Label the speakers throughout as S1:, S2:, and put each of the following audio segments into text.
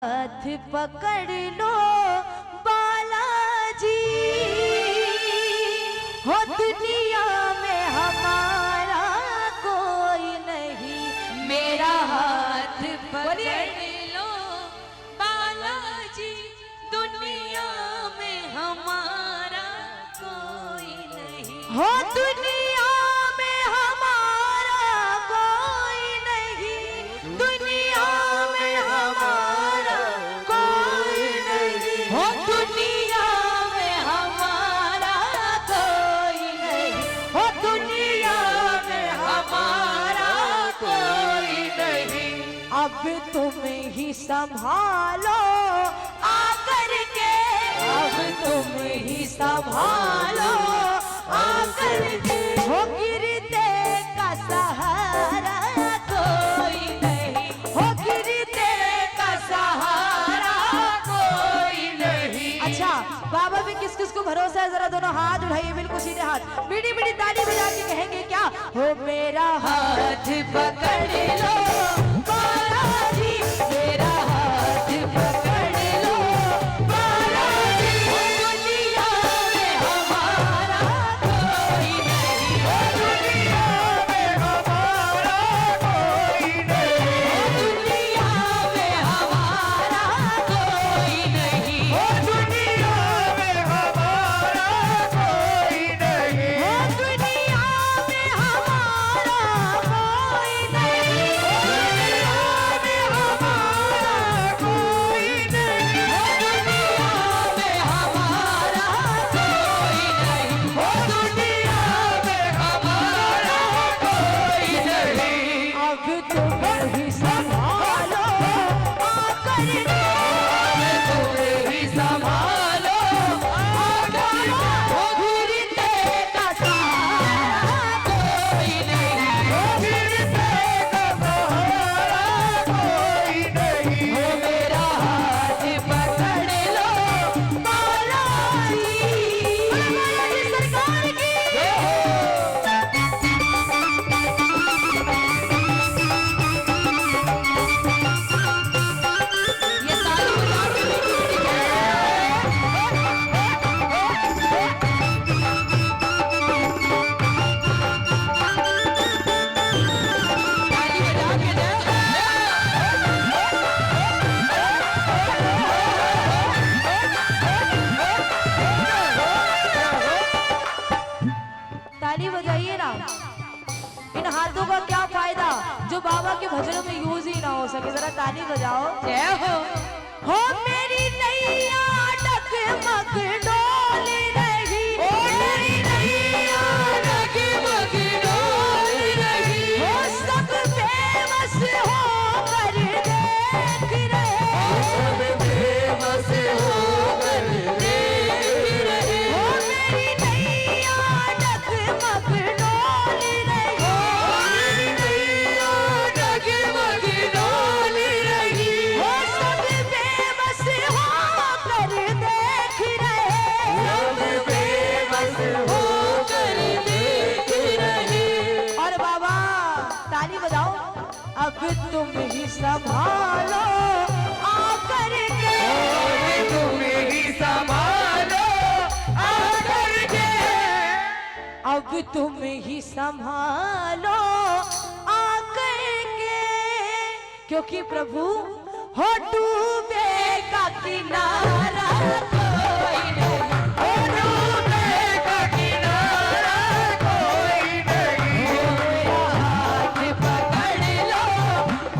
S1: हाथ पकड़ लो बालाजी, हो दुनिया में हमारा कोई नहीं, मेरा हाथ पकड़ लो बालाजी, दुनिया में हमारा कोई नहीं, हो दुनिया में हमारा कोई नहीं, दुनिया में हमारा कोई नहीं, हो दुनिया में हमारा कोई नहीं, हो दुनिया में हमारा कोई नहीं। अब तुम ही संभालो आकर के, अब तुम ही संभालो आकर के, हो गिरते का सहारा कोई नहीं, हो गिरते का सहारा कोई नहीं। अच्छा, बाबा भी किस किस को भरोसा है, जरा दोनों हाथ उठाइए, बिल्कुल सीधे हाथ, मीठी मीठी ताली बजा के कहेंगे क्या, हो मेरा हाथ पकड़ लो बालाजी, मेरा हाथ पकड़ लो बालाजी, दुनिया में हमारा कोई नहीं, दुनिया में हमारा कोई नहीं, दुनिया में हमारा कोई नहीं, दुनिया में हमारा कोई नहीं, दुनिया में हमारा कोई नहीं, दुनिया में हमारा कोई नहीं, दुनिया में हमारा कोई नहीं, दुनिया में हमारा कोई नहीं। अब तुम ही संभालो आकर के, अब तुम ही संभालो आकर के, हो गिरते का सहारा कोई नहीं, हो गिरते का सहारा कोई नहीं, हो मेरा हाथ पकड़ लो बालाजी, बालाजी सरकार की ये ताली बजा के ताली बजा के ताली बजाइए ना। इन हाथों का क्या फायदा जो बाबा के भजनों में यूज ही ना हो सके, जरा ताली बजाओ। जय हो मेरी नैया डगमग डोल रही, ओ मेरी नैया डगमग डोल रही, हो सब बेबस होकर देख रहे, सब बेबस होकर देख रहे, हो मेरी नैया डगमग डोल रही, हो मेरी नैया डगमग डोल रही, हो सब बेबस होकर देख रहे, सब बेबस होकर देख रहे। और बाबा ताली बजाओ, अब तुम ही संभालो आकर के, तुम ही संभालो आकर के, अब तुम ही संभालो आकर के, क्योंकि प्रभु हो डूबे का किनारा कोई नहीं, हो डूबे का किनारा कोई नहीं, हो मेरा हाथ पकड़ लो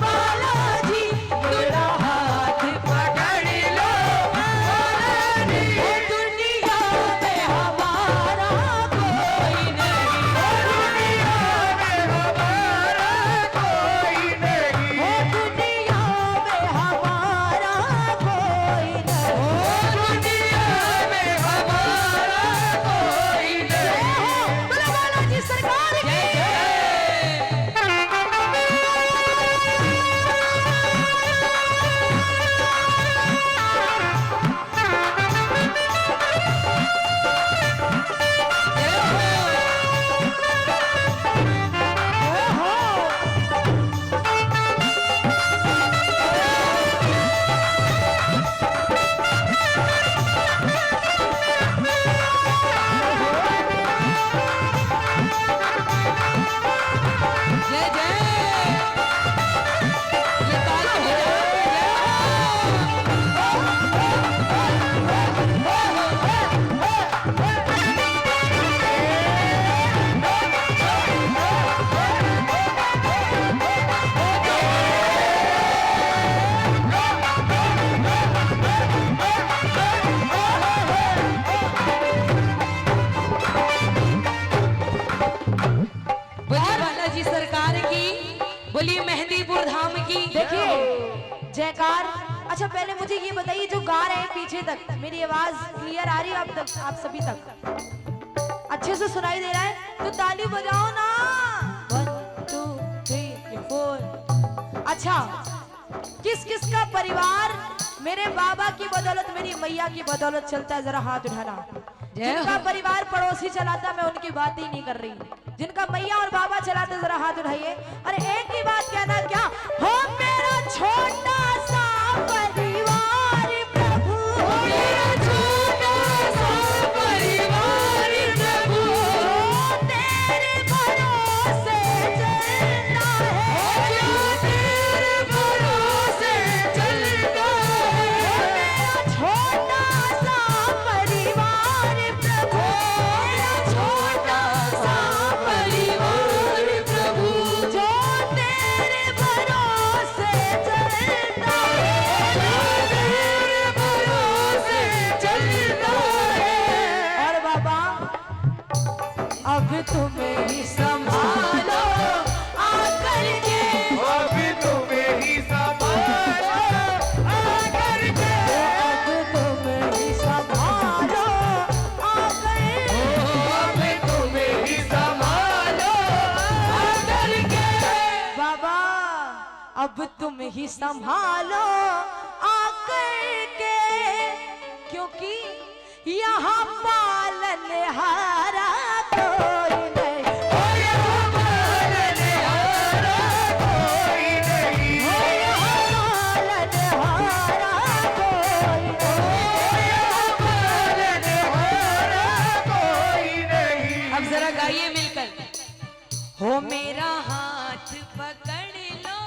S1: बालाजी, मेरा हाथ पकड़ लो बालाजी, हो दुनिया में हमारा कोई नहीं, हो दुनिया में हमारा कोई नहीं, हो दुनिया में हमारा जयकार। अच्छा पहले मुझे ये बताइए, जो गा रहे हैं पीछे तक, मेरी आवाज क्लियर आ रही है आप सभी तक? अच्छे से सुनाई दे रहा है तो ताली बजाओ ना। 1 2 3 4। अच्छा, किस किस का परिवार मेरे बाबा की बदौलत, मेरी मैया की बदौलत चलता है, जरा हाथ उठाना। जिनका परिवार पड़ोसी चलाता, मैं उनकी बात ही नहीं कर रही, जिनका मैया और बाबा चलाते, जरा हाथ उठाइए। अरे एक ही बात कहना, क्या हो मेरा छोटा सा परिवार प्रभु, मेरा छोटा सा परिवार प्रभु, तेरे भरोसे चलता है, तेरे भरोसे चलता है। मेरा छोटा सा परिवार प्रभु, मेरा छोटा सा परिवार प्रभु, जो तेरे भरोसे चलता है, जो तेरे भरोसे चलता है। और बाबा अब तुम्हें ही संभालो आकर के,
S2: अब तुम्हें ही संभालो आकर के,
S1: अब तुम्हें ही संभालो आकर के।
S2: अब तुम्हें ही संभालो आकर के।
S1: बाबा अब तुम ही संभालो आकर के, क्योंकि यहाँ पालनहारा कोई नहीं,
S2: ओ यहाँ पालनहारा कोई नहीं,
S1: हो यहाँ पालनहारा कोई नहीं।
S2: ओ यहाँ पालनहारा कोई नहीं।
S3: अब जरा गाइए मिलकर। हो मेरा हाथ पकड़ लो,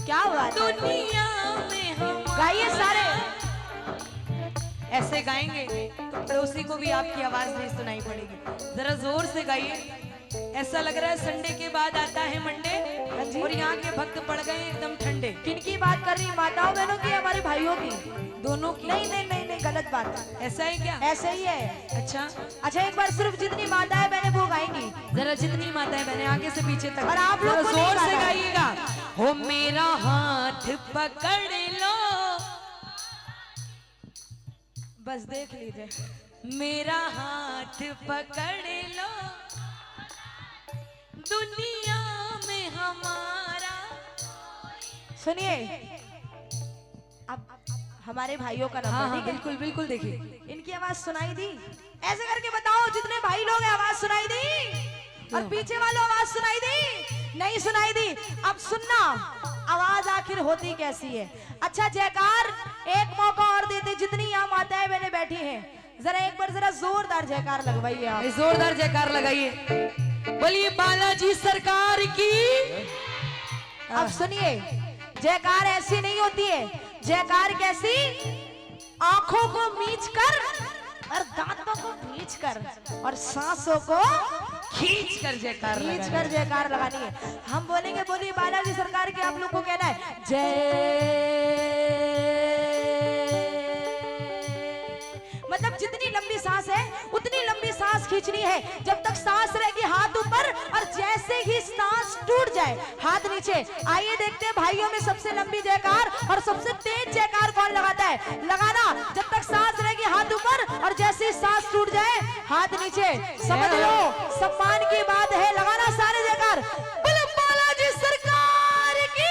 S1: क्या बात है?
S3: दुनिया में हम
S1: गाइए सारे।
S3: ऐसे गाएंगे तो पड़ोसी को भी आपकी आवाज नहीं सुनाई पड़ेगी। जरा जोर से गाइए। ऐसा लग रहा है संडे के बाद आता है मंडे
S1: जी।
S3: और यहाँ के भक्त पड़ गए एकदम ठंडे।
S1: किनकी बात कर रही, माताओं बहनों की, हमारे भाइयों की?
S3: दोनों की।
S1: नहीं नहीं नहीं नहीं, गलत बात है।
S3: ऐसा है क्या?
S1: ऐसे ही है।
S3: अच्छा,
S1: अच्छा एक बार सिर्फ जितनी माताएं बहनें वो गाएंगी,
S3: जरा जितनी माताएं बहनें आगे से पीछे तक,
S1: और आप लोग
S3: जरा
S1: को नहीं
S3: जोर से
S1: गाना।
S3: गाइएगा। हो मेरा हाथ पकड़ लो,
S1: बस देख लीजिए।
S3: मेरा हाथ पकड़ लो, दुनिया में हमारा।
S1: सुनिए, अब हमारे भाइयों का
S3: हाँ
S1: नंबर,
S3: हाँ
S1: ठीक है?
S3: बिल्कुल बिल्कुल देखिए।
S1: इनकी आवाज सुनाई दी? ऐसे करके बताओ, जितने भाई लोग हैं आवाज सुनाई दी? और पीछे वालों आवाज सुनाई दी? नहीं सुनाई दी? अब सुनना, आवाज आखिर होती कैसी है। अच्छा जयकार एक मौका और देते, जितनी यहाँ माताएं बहनें बैठी हैं, जरा एक बार जरा जोरदार जयकार लगवाइए आप।
S3: जोरदार जयकार लगाइए। बोलिए बालाजी सरकार की।
S1: अब सुनिए, जयकार ऐसी नहीं होती है। जयकार कैसी? आंखों को मीच कर और दांतों को भींच कर और सांसों को
S3: खींच कर जयकार
S1: खींच
S3: लगाइए।
S1: कर जयकार लगानी है। हम बोलेंगे बोलिए बालाजी सरकार के, आप लोग को कहना है जय। मतलब जितनी लंबी सांस है उतनी लंबी सांस खींचनी है, जब तक सांस रहेगी हाथ ऊपर, और जैसे ही सांस टूट जाए हाथ नीचे। आइए देखते हैं भाइयों में सबसे लंबी जयकार और सबसे तेज जयकार कौन लगाता है। लगाना, जब तक सांस रहेगी हाथ ऊपर, और जैसे ही सांस टूट जाए हाथ नीचे। समझ लो, सम्मान की बात है। लगाना सारे जयकार। बोलो बालाजी सरकार की।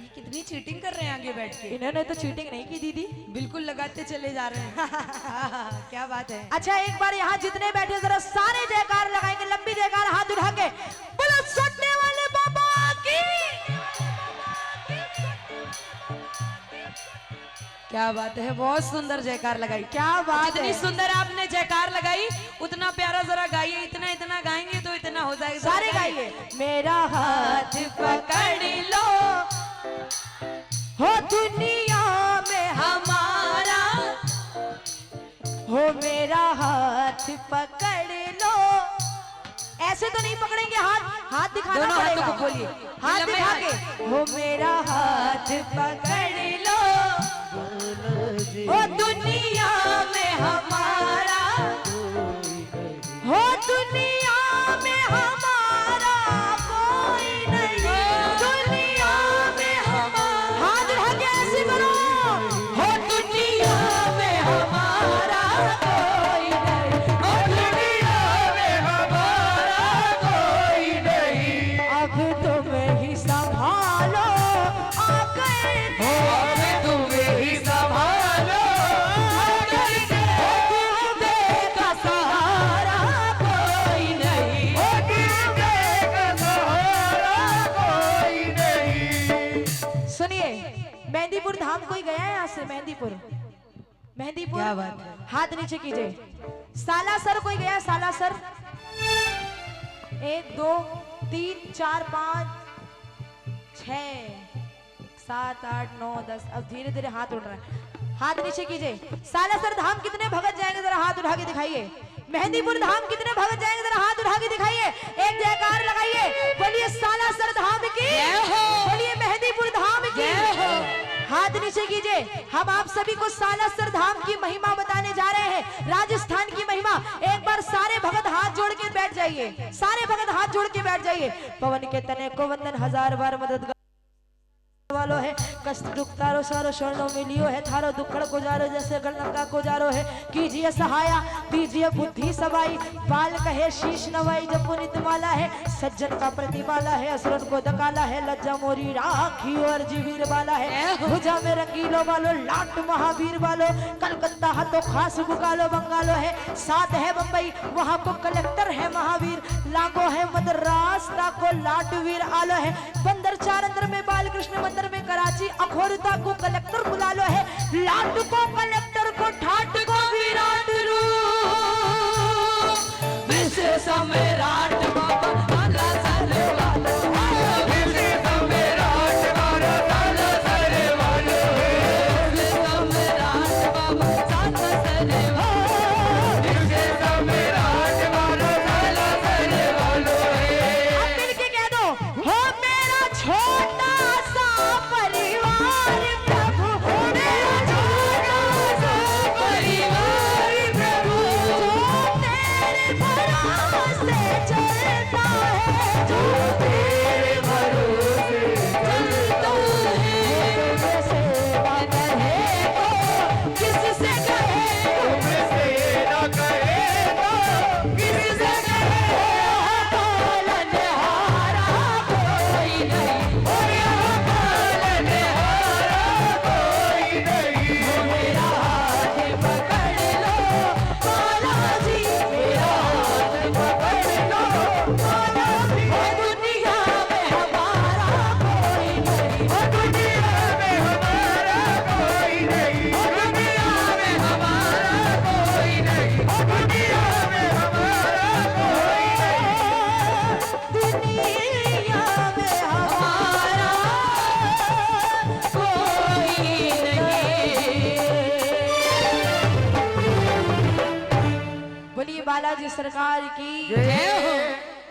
S3: ये कितनी चीटिंग कर रहे हैं आगे बैठ के।
S1: इन्होंने तो चीटिंग नहीं की दीदी।
S3: बिल्कुल लगाते चले जा रहे हैं। क्या बात है।
S1: अच्छा एक बार यहाँ जितने बैठे जरा सारे जयकार लगाएंगे, लंबी जयकार हाथ उठा के। बोलो सोने वाले बाबा की।
S3: क्या बात है, बहुत सुंदर जयकार लगाई।
S1: क्या बात
S3: जितनी
S1: है।
S3: सुंदर आपने जयकार लगाई उतना प्यारा जरा गाइए। इतना इतना गाएंगे तो इतना हो जाएगा।
S1: सारे गाइए। मेरा हाथ पकड़ लो, हो दुनिया में
S3: हमारा।
S1: हो मेरा हाथ पकड़ लो। ऐसे तो नहीं पकड़ेंगे, हाथ हाथ दिखाना
S3: दोनों हाथों
S1: पड़ेगा।
S3: को खोलिए।
S1: हाथ
S3: लंबे
S1: दिखा
S3: हाथ।
S1: के। हो मेरा हाथ पकड़ लो, हो दुनिया में हमारा, हो दुनिया में हमारा कोई नहीं, दुनिया में हमारा, हाथ उठा के ऐसे करो, हो दुनिया में हमारा कोई नहीं,
S2: ओ दुनिया में हमारा कोई नहीं।
S1: अब तुम ही संभालो आकर
S2: हो अब तुम्हें ही संभालो आकर के।
S1: का सहारा कोई नहीं।
S2: ओ गिरने का सहारा कोई नहीं।
S1: सुनिए, मेहंदीपुर धाम कोई गया है यहाँ से? मेहंदीपुर, मेहंदीपुर,
S3: क्या बात है।
S1: हाथ नीचे कीजिए। सालासर कोई गया है? सालासर, 1 2 3 4 5 6 7 8 9 10। अब धीरे धीरे हाथ उड़ रहा है, हाथ नीचे कीजिए। सालासर धाम कितने भगत जाएंगे जरा हाथ उठा के दिखाइए। मेहंदीपुर धाम कितने भगत जाएंगे जरा हाथ उठा के दिखाइए। एक जयकार लगाइए, बोलिए सालासर धाम की, बोलिए मेहंदीपुर धाम की। हाथ नीचे कीजिए। हम आप सभी को सालासर धाम की महिमा बताने जा रहे हैं, राजस्थान की महिमा। एक बार सारे भगत हाथ जोड़ के बैठ जाइए, सारे भगत हाथ जोड़ के बैठ जाइए। पवन के तने को वंदन 1000 बार मदद वालो है, कष्ट दुख तारो सारो शरणों मिलियो है, थारो दुखड़ को जारो जैसे गणलंका को जारो है। कीजिए सहाया, दीजिए बुद्धि सवाई, बाल कहे शीश नवाई। जब पुनित माला है, सज्जन का प्रतिपाला है, असुरन को दकाला है, लज्जा मोरी राखी और जीवीर वाला है। भुजा में रंगीलो वालो, लाट महावीर वालो, कलकत्ता हाथों खास बुकालो बंगालो है। साथ है बंबई, वहाँ को कलेक्टर है महावीर, लागो है मद्रास को लाटवीर आलो है। बंदर चारंदर में बाल कृष्ण मंदिर में कराची, अखोरता को कलेक्टर बुला लो है, लाट को कलेक्टर को ठाट को विराट रूप, विशेष सम्राट बाबा आला सारे वालो,
S2: विशेष सम्राट बाबा आला सारे वालो,
S1: विशेष सम्राट बाबा आला सारे वालो,
S2: विशेष सम्राट बाबा आला सारे वालो।
S1: अब मिलके कह दो, हो मेरा छोटा सा परिवार प्रभु, हो मेरा छोटा सा परिवार प्रभु, जो तेरे भरोसे चलता है, जो तेरे भरोसे चलता है। तुझे सेवा करे तो किससे कहे,
S2: तुमसे न कहे तो
S1: किससे कहे, पालनहारा कोई नहीं,
S2: ओ यहाँ पालनहारा कोई नहीं।
S1: मेरा हाथ पकड़ लो बालाजी, मेरा हाथ पकड़ लो बालाजी। ओ दुनिया में हमारा कोई नहीं,
S2: ओ दुनिया में हमारा कोई नहीं, ओ दुनिया में हमारा कोई नहीं, ओ दुनिया में हमारा कोई नहीं।
S1: दुनिया में हमारा कोई नहीं। बोलिए बालाजी सरकार की
S2: जय हो।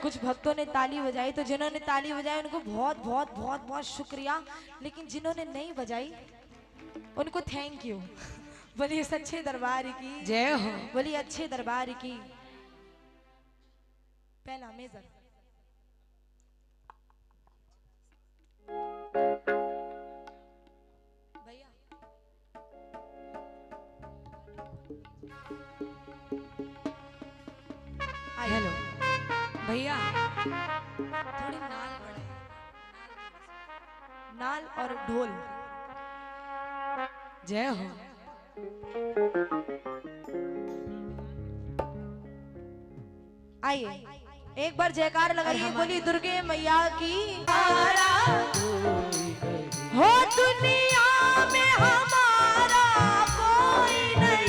S1: कुछ भक्तों ने ताली बजाई, तो जिन्होंने ताली बजाई उनको बहुत बहुत बहुत बहुत शुक्रिया, लेकिन जिन्होंने नहीं बजाई उनको थैंक यू। बोलिए सच्चे दरबार की
S3: जय हो।
S1: बोलिए अच्छे दरबार की। पहला मेजर भैया,
S3: हेलो भैया, थोड़ी नाल बढ़ाइए।
S1: नाल और ढोल।
S3: जय हो।
S1: आइए एक बार जयकार लगाइए, बोली दुर्गे मैया की। हो दुनिया में हमारा कोई नहीं,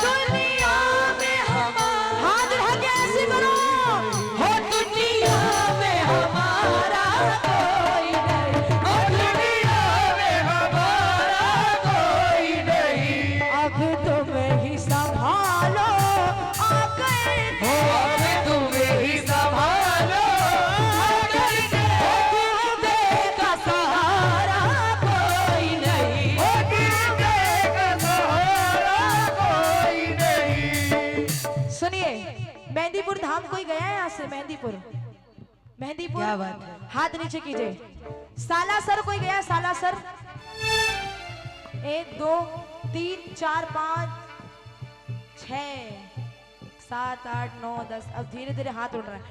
S1: दुनिया में हमारा, हाथ उठा के ऐसे करो, हो दुनिया में हमारा कोई नहीं,
S2: ओ दुनिया में हमारा कोई नहीं।
S1: अब तुम ही संभालो आकर
S2: हो अब तुम्हें ही संभालो आकर के।
S1: का सहारा कोई नहीं।
S2: ओ गिरने का
S1: मेहंदीपुर मेहंदीपुर
S3: क्या बात है।
S1: हाथ नीचे कीजिए। सालासर कोई गया? सालासर 1 2 3 4 5 6 7 8 9 10। अब धीरे धीरे हाथ उड़ रहा है।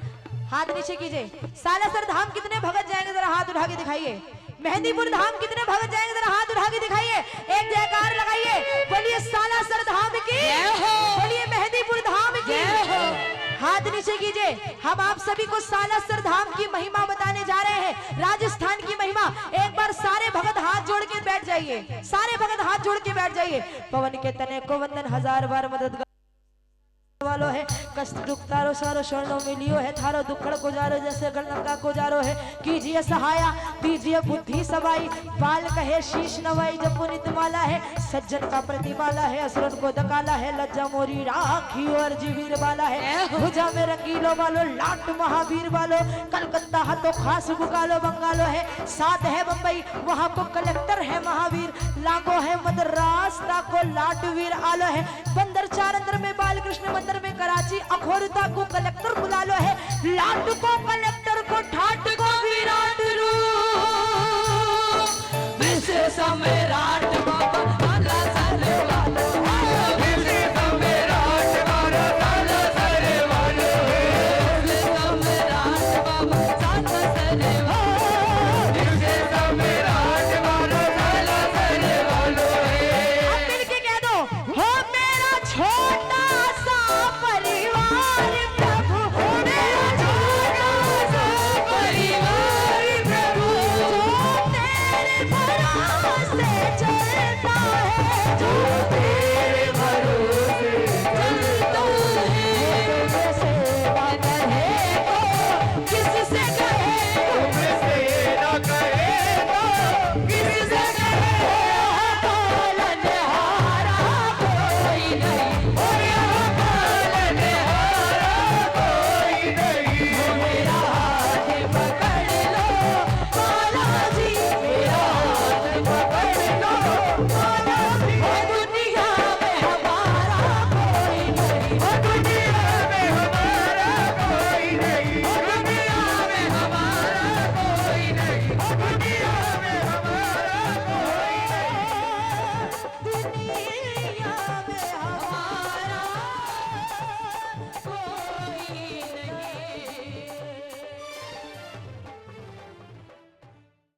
S1: हाथ नीचे कीजिए। सालासर धाम कितने भगत जाएंगे जरा हाथ उठा के दिखाइए। मेहंदीपुर धाम कितने भगत जाएंगे जरा हाथ उठा के दिखाइए। एक जयकार लगाइए। बोलिए सालासर धाम की, बोलिए मेहंदीपुर धाम की। हाथ नीचे कीजिए। हम आप सभी को सालासर धाम की महिमा बताने जा रहे हैं, राजस्थान की महिमा। एक बार सारे भगत हाथ जोड़ के बैठ जाइए। सारे भगत हाथ जोड़ के बैठ जाइए। पवन के तने को वंदन 1000 बार मदद वालो है। कष्ट दुख तारो सारो शरणों मिलियो है। थारो दुखड़ को जारो जैसे गणगंगा को जारो है। कीजिए सहाया दीजिए बुद्धि सवाई। बाल कहे शीश नवाई जब पुनित माला है। सज्जन का प्रतिपाला है असुरन को दकाला है। लज्जा मोरी राखी और जीवीर वाला है। भुजा में रंगीलो वालो लाट महावीर वालो। कलकत्ता हाथों खास बुकालो बंगालो है। साथ है बंबई वहां को कलेक्टर है महावीर। लागो है मद्रास को लाटवीर आलो है। बंदर चारंदर में बाल कृष्ण मंदिर में कराची अखोरता को कलेक्टर बुला लो है। लाट को कलेक्टर